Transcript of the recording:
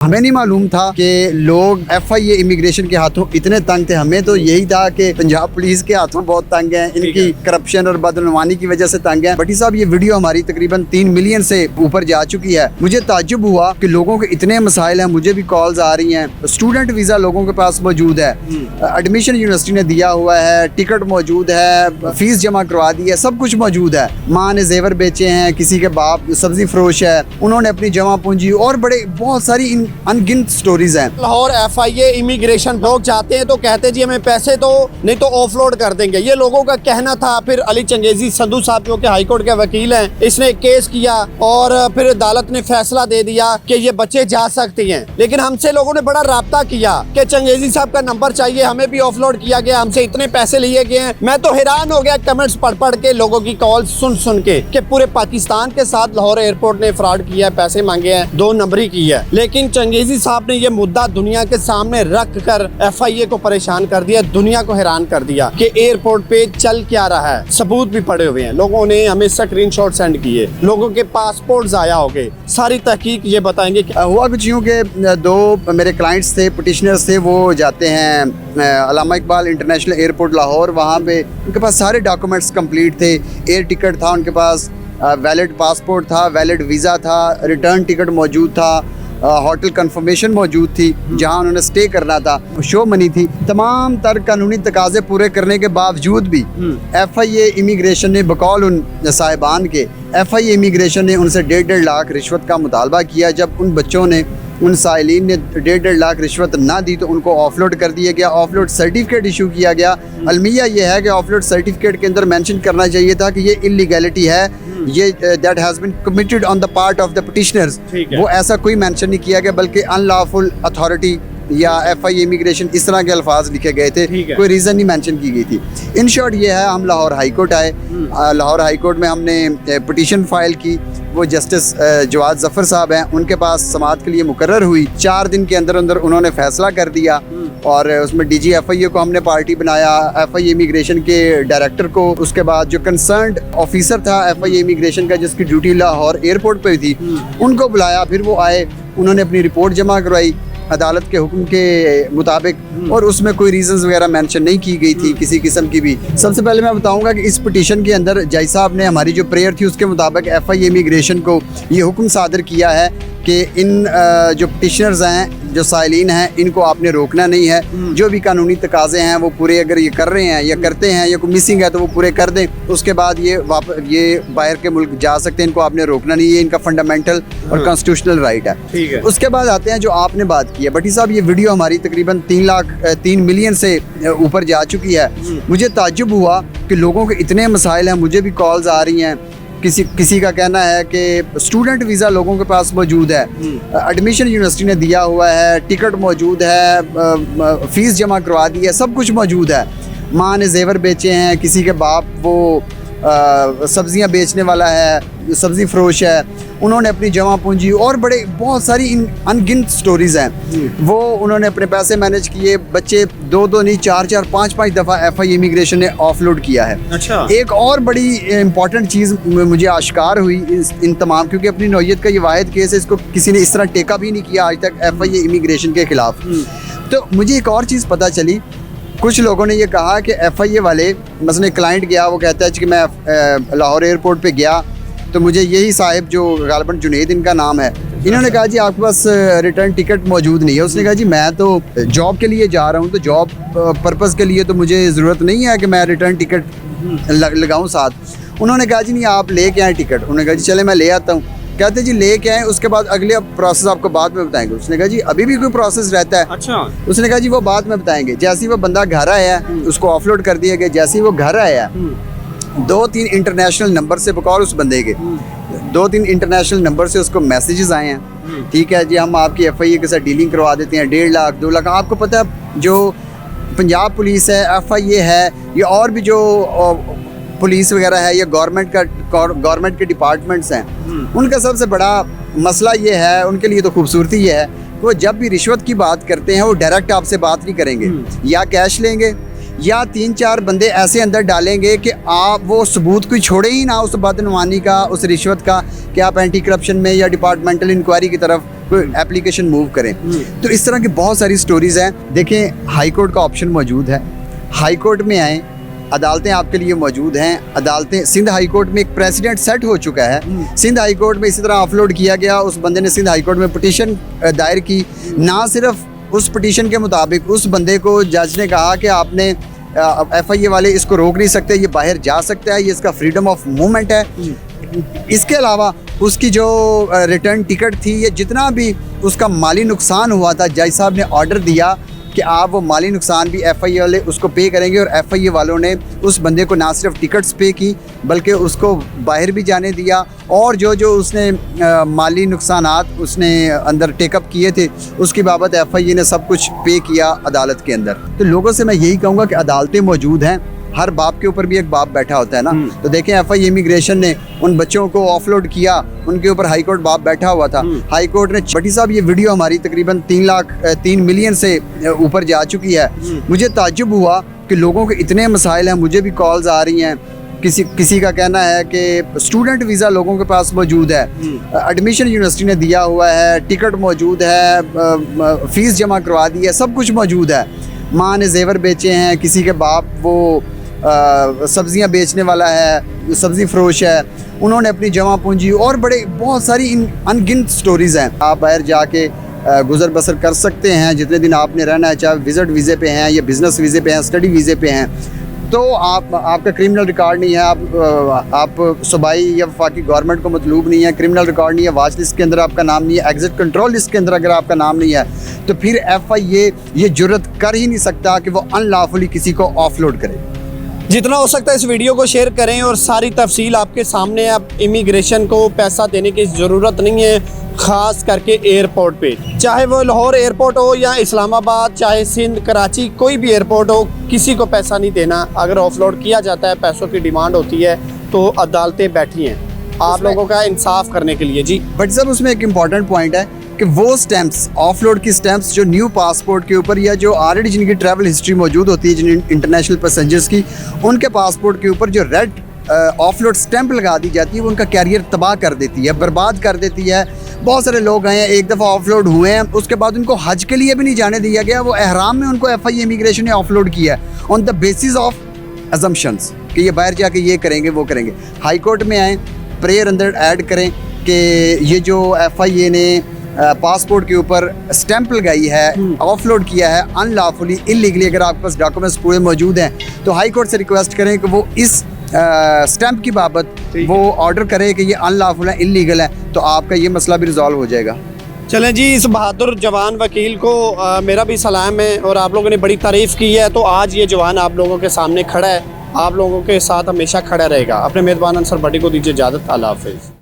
हमें नहीं मालूम था कि लोग FIA इमिग्रेशन के हाथों इतने तंग थे। हमें तो यही था कि पंजाब पुलिस के हाथों बहुत तंग हैं, इनकी करप्शन और बदनवानी की वजह से तंग हैं। भट्टी साहब, ये वीडियो हमारी तकरीबन 3 मिलियन से ऊपर जा चुकी है। मुझे ताज्जुब हुआ कि लोगों के इतने मसाइल हैं, मुझे भी कॉल्स आ रही हैं। स्टूडेंट वीज़ा लोगों के पास मौजूद है, एडमिशन यूनिवर्सिटी ने दिया हुआ है, टिकट मौजूद है, फीस जमा करवा दी है, सब कुछ मौजूद है। माँ ने जेवर बेचे हैं, किसी के बाप सब्जी फरोश है, उन्होंने अपनी जमा पूंजी और बड़े बहुत सारी अनगिनत स्टोरीज हैं। लाहौर FIA इमिग्रेशन लोग जाते हैं तो कहते हैं जी हमें पैसे दो नहीं तो ऑफलोड कर देंगे, ये लोगों का कहना था। फिर अली चंगेजी संधू साहब जो कि हाई कोर्ट के वकील हैं, इसने केस किया और फिर अदालत ने फैसला दे दिया कि ये बच्चे जा सकते हैं। लेकिन हमसे लोगों ने बड़ा राब्ता किया कि चंगेजी साहब का नंबर चाहिए, हमें भी ऑफलोड किया गया, हमसे इतने पैसे लिए गए हैं। मैं तो हैरान हो गया कमेंट्स पढ़ के, लोगों की कॉल सुन के कि पूरे पाकिस्तान के साथ लाहौर एयरपोर्ट ने फ्रॉड किया है, पैसे मांगे हैं, 2 नंबरी की है। लेकिन चंगेजी साहब ने ये मुद्दा दुनिया के सामने रख कर FIA को परेशान कर दिया, दुनिया को हैरान कर दिया कि एयरपोर्ट पे चल क्या रहा है। सबूत भी पड़े हुए हैं, लोगों ने हमें स्क्रीनशॉट सेंड किए, लोगों के पासपोर्ट जाया हो गए। सारी तहकीक ये बताएंगे। हुआ कुछ यूँ कि 2 मेरे क्लाइंट्स थे, पिटिशनर्स थे, वो जाते हैं अल्लामा इकबाल इंटरनेशनल एयरपोर्ट लाहौर। वहाँ पे उनके पास सारे डॉक्यूमेंट्स कंप्लीट थे, एयर टिकट था उनके पास, वैलिड पासपोर्ट था, वैलिड वीज़ा था, रिटर्न टिकट मौजूद था, होटल कंफर्मेशन मौजूद थी जहां उन्होंने स्टे करना था, शो मनी थी। तमाम तर कानूनी तकाजे पूरे करने के बावजूद भी FIA इमिग्रेशन ने बकौल उन साहिबान के FIA इमिग्रेशन ने उनसे 1.5 लाख रिश्वत का मुतालबा किया। जब उन बच्चों ने, उन साइलिन ने 1.5 लाख रिश्वत ना दी तो उनको ऑफलोड कर दिया गया, ऑफलोड सर्टिफिकेट इशू किया गया। अलमिया ये है कि ऑफलोड सर्टिफिकेट के अंदर मेंशन करना चाहिए था कि ये इलीगैलिटी है, ये that has been committed on the part of the petitioners. वो ऐसा कोई मेंशन नहीं किया गया, बल्कि अनलॉफुल अथॉरिटी या FIA इमिग्रेशन इस तरह के अल्फाज लिखे गए थे, कोई रीज़न नहीं मेंशन की गई थी। इन शॉर्ट ये है, हम लाहौर हाई कोर्ट आए, लाहौर हाई कोर्ट में हमने पिटीशन फाइल की। वो जस्टिस जवाद जफ़र साहब हैं, उनके पास समाअत के लिए मुकर्रर हुई। 4 दिन के अंदर अंदर उन्होंने फैसला कर दिया और उसमें DG FIA को हमने पार्टी बनाया, FIA इमिग्रेशन के डायरेक्टर को, उसके बाद जो कंसर्न्ड ऑफिसर था FIA इमिग्रेशन का जिसकी ड्यूटी लाहौर एयरपोर्ट पर थी, उनको बुलाया। फिर वो आए, उन्होंने अपनी रिपोर्ट जमा करवाई अदालत के हुक्म के मुताबिक, और उसमें कोई रीजंस वगैरह मेंशन नहीं की गई थी किसी किस्म की भी। सबसे पहले मैं बताऊंगा कि इस पिटीशन के अंदर जज साहब ने हमारी जो प्रेयर थी उसके मुताबिक FIA इमिग्रेशन को ये हुक्म सादर किया है कि इन जो पिटिशनर्स हैं, जो साइलिन हैं, इनको आपने रोकना नहीं है। जो भी कानूनी तकाजे हैं वो पूरे अगर ये कर रहे हैं या करते हैं या कोई मिसिंग है तो वो पूरे कर दें। उसके बाद ये बाहर के मुल्क जा सकते हैं, इनको आपने रोकना नहीं है, इनका फंडामेंटल और कॉन्स्टिट्यूशनल राइट है। उसके बाद आते हैं जो आपने बात की है। भट्टी साहब, ये वीडियो हमारी तकरीबन 3 मिलियन से ऊपर जा चुकी है। मुझे ताज्जुब हुआ कि लोगों के इतने मसाइल हैं, मुझे भी कॉल्स आ रही हैं। किसी का कहना है कि स्टूडेंट वीज़ा लोगों के पास मौजूद है, एडमिशन यूनिवर्सिटी ने दिया हुआ है, टिकट मौजूद है, फीस जमा करवा दी है, सब कुछ मौजूद है। माँ ने जेवर बेचे हैं, किसी के बाप वो सब्जियां बेचने वाला है, सब्जी फरोश है, उन्होंने अपनी जमा पूंजी और बड़े बहुत सारी अनगिनत स्टोरीज हैं। वो उन्होंने अपने पैसे मैनेज किए, बच्चे 2 नहीं 4 5 दफ़ा FIA इमिग्रेशन ने ऑफलोड किया है। अच्छा। एक और बड़ी इंपॉर्टेंट चीज़ मुझे आश्कार हुई इन तमाम, क्योंकि अपनी नौयत का ये वाहिद केस है, इसको किसी ने इस तरह टेका भी नहीं किया आज तक FIA इमिग्रेशन के खिलाफ। तो मुझे एक और चीज़ पता चली, कुछ लोगों ने ये कहा कि FIA वाले, मसलन क्लाइंट गया, वो कहता है कि मैं लाहौर एयरपोर्ट पे गया तो मुझे यही साहिब, जो गालिबन जुनैद इनका नाम है, इन्होंने कहा जी आपके पास रिटर्न टिकट मौजूद नहीं है। उसने कहा जी मैं तो जॉब के लिए जा रहा हूँ, तो जॉब पर्पज़ के लिए तो मुझे ज़रूरत नहीं है कि मैं रिटर्न टिकट लगाऊँ साथ। उन्होंने कहा जी नहीं आप ले के आए टिकट। उन्होंने कहा जी चले मैं ले आता हूँ। कहते जी ले के आए, उसके बाद अगले प्रोसेस आपको बाद में बताएंगे। उसने कहा जी अभी भी कोई प्रोसेस रहता है? अच्छा। उसने कहा जी वो बाद में बताएंगे। जैसे ही वो बंदा घर आया, उसको ऑफलोड कर दिया गया। जैसे ही वो घर आया, 2-3 इंटरनेशनल नंबर से, बकौल उस बंदे के 2-3 इंटरनेशनल नंबर से उसको मैसेजेस आए हैं, ठीक है जी हम आपकी FIA के साथ डीलिंग करवा देते हैं, 1.5 लाख 2 लाख। आपको पता है जो पंजाब पुलिस है, FIA है, या और भी जो पुलिस वगैरह है या गवर्नमेंट के डिपार्टमेंट्स हैं, उनका सबसे बड़ा मसला ये है, उनके लिए तो खूबसूरती ये है, वो जब भी रिश्वत की बात करते हैं वो डायरेक्ट आपसे बात नहीं करेंगे, या कैश लेंगे या 3-4 बंदे ऐसे अंदर डालेंगे कि आप वो सबूत कोई छोड़े ही ना उस बदनवानी का, उस रिश्वत का, कि आप एंटी करप्शन में या डिपार्टमेंटल इंक्वायरी की तरफ कोई एप्लीकेशन मूव करें। तो इस तरह की बहुत सारी स्टोरीज हैं। देखें, हाई कोर्ट का ऑप्शन मौजूद है, हाई कोर्ट में आएँ, अदालतें आपके लिए मौजूद हैं। अदालतें, सिंध हाई कोर्ट में एक प्रेसिडेंट सेट हो चुका है। सिंध हाई कोर्ट में इसी तरह ऑफलोड किया गया, उस बंदे ने सिंध हाई कोर्ट में पिटीशन दायर की। ना सिर्फ उस पिटीशन के मुताबिक उस बंदे को जज ने कहा कि आपने FIA वाले इसको रोक नहीं सकते, ये बाहर जा सकता है, ये इसका फ्रीडम ऑफ मूवमेंट है। इसके अलावा उसकी जो रिटर्न टिकट थी, ये जितना भी उसका माली नुकसान हुआ था, जज साहब ने ऑर्डर दिया कि आप वो माली नुकसान भी FIA वाले उसको पे करेंगे। और FIA वालों ने उस बंदे को ना सिर्फ टिकट्स पे की बल्कि उसको बाहर भी जाने दिया, और जो जो उसने माली नुकसानात उसने अंदर टेकअप किए थे उसकी बाबत FIA ने सब कुछ पे किया अदालत के अंदर। तो लोगों से मैं यही कहूँगा कि अदालतें मौजूद हैं, हर बाप के ऊपर भी एक बाप बैठा होता है ना। तो देखें, FIA इमिग्रेशन ने उन बच्चों को ऑफलोड किया, उनके ऊपर हाई कोर्ट बाप बैठा हुआ था। हाई कोर्ट ने, भट्टी साहब ये वीडियो हमारी तकरीबन 3 मिलियन से ऊपर जा चुकी है। मुझे ताज्जुब हुआ कि लोगों के इतने मसाइल हैं, मुझे भी कॉल्स आ रही हैं। किसी का कहना है कि स्टूडेंट वीज़ा लोगों के पास मौजूद है, एडमिशन यूनिवर्सिटी ने दिया हुआ है, टिकट मौजूद है, फ़ीस जमा करवा दी है, सब कुछ मौजूद है। माँ ने जेवर बेचे हैं, किसी के बाप वो सब्जियां बेचने वाला है, सब्ज़ी फरोश है, उन्होंने अपनी जमा पूंजी, और बहुत सारी अनगिनत स्टोरीज़ हैं। आप बाहर जाके गुजर बसर कर सकते हैं जितने दिन आपने रहना है, चाहे विज़िट वीज़े पे हैं या बिज़नेस वीज़े पे हैं, स्टडी वीज़े पे हैं। तो आपका क्रिमिनल रिकॉर्ड नहीं है, आप सूबाई या वफाकी गवर्नमेंट को मतलूब नहीं है, क्रिमिनल रिकॉर्ड नहीं है, वाच लिस्ट के अंदर आपका नाम नहीं है, एग्जिट कंट्रोल लिस्ट के अंदर अगर आपका नाम नहीं है, तो फिर FIA ये जुर्रत कर ही नहीं सकता कि वो अनलॉफुली किसी को ऑफलोड करे। जितना हो सकता है इस वीडियो को शेयर करें, और सारी तफसील आपके सामने। अब इमिग्रेशन को पैसा देने की ज़रूरत नहीं है, ख़ास करके एयरपोर्ट पे, चाहे वो लाहौर एयरपोर्ट हो या इस्लामाबाद, चाहे सिंध, कराची, कोई भी एयरपोर्ट हो, किसी को पैसा नहीं देना। अगर ऑफलोड किया जाता है, पैसों की डिमांड होती है, तो अदालतें बैठी हैं आप लोगों का इंसाफ करने के लिए। जी बट साहब, उसमें एक इम्पॉर्टेंट पॉइंट है कि वो स्टैंप्स, ऑफलोड की स्टैंप्स जो न्यू पासपोर्ट के ऊपर या जो ऑलरेडी जिनकी ट्रैवल हिस्ट्री मौजूद होती है, जिन इंटरनेशनल पैसेंजर्स की, उनके पासपोर्ट के ऊपर जो रेड ऑफलोड स्टैंप लगा दी जाती है, वो उनका कैरियर तबाह कर देती है, बर्बाद कर देती है। बहुत सारे लोग आए हैं, एक दफ़ा ऑफलोड हुए हैं, उसके बाद उनको हज के लिए भी नहीं जाने दिया गया। वो एहराम में उनको FIA इमिग्रेशन ने ऑफलोड किया है on the basis of assumptions कि ये बाहर जाके ये करेंगे, वो करेंगे। हाई कोर्ट में आए, प्रेयर अंदर ऐड करें कि ये जो FIA ने पासपोर्ट के ऊपर स्टैंप लगाई है, ऑफलोड किया है अनलॉफुली, इलीगली, अगर आपके पास डॉक्यूमेंट्स पूरे मौजूद हैं, तो हाई कोर्ट से रिक्वेस्ट करें कि वो इस स्टैंप की बाबत वो ऑर्डर करे कि ये अनलॉफुल है, इलीगल है, तो आपका ये मसला भी रिजॉल्व हो जाएगा। चलें जी, इस बहादुर जवान वकील को मेरा भी सलाम है, और आप लोगों ने बड़ी तारीफ़ की है, तो आज ये जवान आप लोगों के सामने खड़ा है, आप लोगों के साथ हमेशा खड़ा रहेगा। अपने मेज़बान अंसर भट्टी को दीजिए इजाज़त। अल्लाह हाफ़िज़।